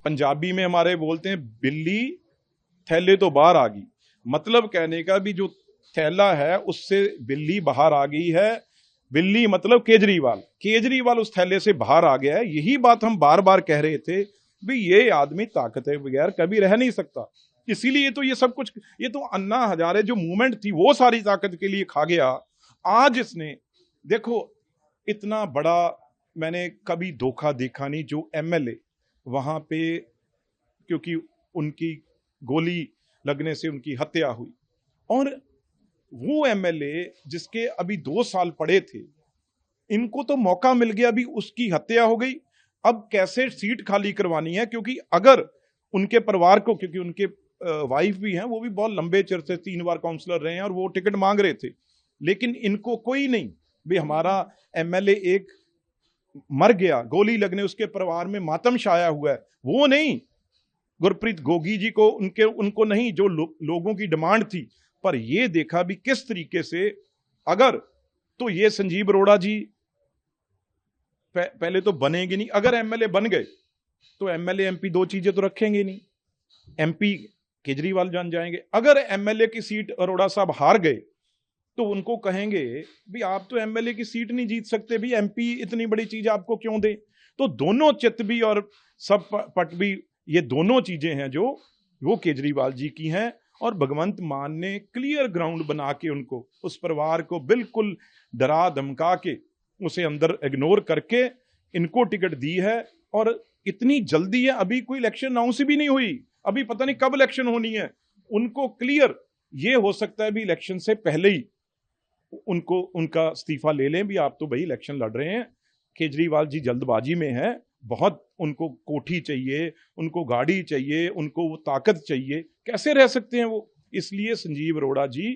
पंजाबी में हमारे बोलते हैं बिल्ली थैले तो बाहर आ गई, मतलब कहने का भी जो थैला है उससे बिल्ली बाहर आ गई है। बिल्ली मतलब केजरीवाल, केजरीवाल उस थैले से बाहर आ गया है। यही बात हम बार बार कह रहे थे भी ये आदमी ताकत के बगैर कभी रह नहीं सकता। इसीलिए तो ये सब कुछ, ये तो अन्ना हजारे जो मूवमेंट थी वो सारी ताकत के लिए खा गया। आज इसने देखो इतना बड़ा, मैंने कभी धोखा देखा नहीं। जो एमएलए वहां पे, क्योंकि उनकी गोली लगने से उनकी हत्या हुई, और वो एमएलए जिसके अभी 2 साल पड़े थे, इनको तो मौका मिल गया, अभी उसकी हत्या हो गई। अब कैसे सीट खाली करवानी है, क्योंकि अगर उनके परिवार को, क्योंकि उनके वाइफ भी हैं, वो भी बहुत लंबे चर से 3 बार काउंसलर रहे हैं और वो टिकट मांग रहे थे, लेकिन इनको कोई नहीं भी हमारा एमएलए एक मर गया गोली लगने, उसके परिवार में मातम छाया हुआ है, वो नहीं। गुरप्रीत गोगी जी को उनको नहीं, जो लोगों की डिमांड थी। पर ये देखा भी किस तरीके से, अगर तो ये संजीव अरोड़ा जी पहले तो बनेंगे नहीं। अगर एमएलए बन गए तो एमएलए एमपी 2 चीजें तो रखेंगे नहीं, एमपी केजरीवाल जान जाएंगे। अगर एमएलए की सीट अरोड़ा साहब हार गए तो उनको कहेंगे भी आप तो एमएलए की सीट नहीं जीत सकते, भी एमपी इतनी बड़ी चीज आपको क्यों दे। तो दोनों चित भी और सब पट भी, ये दोनों चीजें हैं जो वो केजरीवाल जी की हैं। और भगवंत मान ने क्लियर ग्राउंड बना के उनको, उस परिवार को बिल्कुल डरा धमका के, उसे अंदर इग्नोर करके इनको टिकट दी है। और इतनी जल्दी है, अभी कोई इलेक्शन अनाउंस भी नहीं हुई, अभी पता नहीं कब इलेक्शन होनी है। उनको क्लियर ये हो सकता है भी इलेक्शन से पहले ही उनको उनका इस्तीफा ले लें भी, आप तो भाई इलेक्शन लड़ रहे हैं। केजरीवाल जी जल्दबाजी में है बहुत, उनको कोठी चाहिए, उनको गाड़ी चाहिए, उनको वो ताकत चाहिए, कैसे रह सकते हैं वो। इसलिए संजीव अरोड़ा जी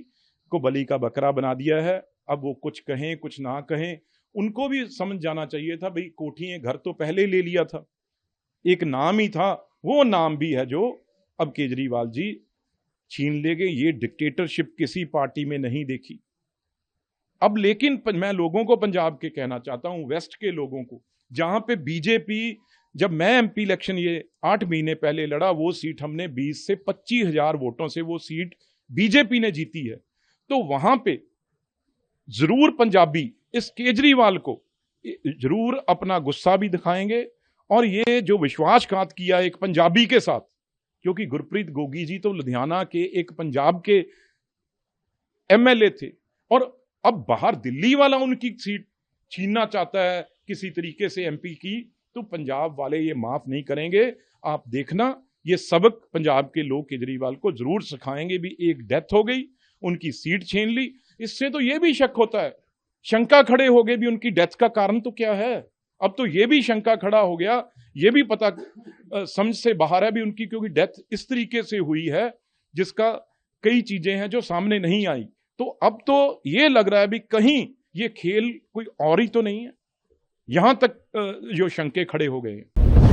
को बलि का बकरा बना दिया है। अब वो कुछ कहें कुछ ना कहें, उनको भी समझ जाना चाहिए था भाई, कोठी घर तो पहले ही ले लिया था, एक नाम ही था, वो नाम भी है जो अब केजरीवाल जी छीन लेंगे। ये डिक्टेटरशिप किसी पार्टी में नहीं देखी। अब लेकिन मैं लोगों को पंजाब के कहना चाहता हूं, वेस्ट के लोगों को, जहां पे बीजेपी, जब मैं एमपी इलेक्शन ये 8 महीने पहले लड़ा, वो सीट हमने 20 से 25 हजार वोटों से वो सीट बीजेपी ने जीती है। तो वहां पे जरूर पंजाबी इस केजरीवाल को जरूर अपना गुस्सा भी दिखाएंगे। और ये जो विश्वासघात किया एक पंजाबी के साथ, क्योंकि गुरप्रीत गोगी जी तो लुधियाना के एक पंजाब के एमएलए थे, और अब बाहर दिल्ली वाला उनकी सीट छीनना चाहता है किसी तरीके से एमपी की, तो पंजाब वाले ये माफ नहीं करेंगे। आप देखना, ये सबक पंजाब के लोग केजरीवाल को जरूर सिखाएंगे भी। एक डेथ हो गई, उनकी सीट छीन ली, इससे तो ये भी शक होता है, शंका खड़े हो गए भी उनकी डेथ का कारण तो क्या है। अब तो ये भी शंका खड़ा हो गया, ये भी पता समझ से बाहर है भी उनकी, क्योंकि डेथ इस तरीके से हुई है जिसका कई चीजें हैं जो सामने नहीं आई। तो अब तो ये लग रहा है भी कहीं ये खेल कोई और ही तो नहीं है, यहां तक जो शंके खड़े हो गए हैं।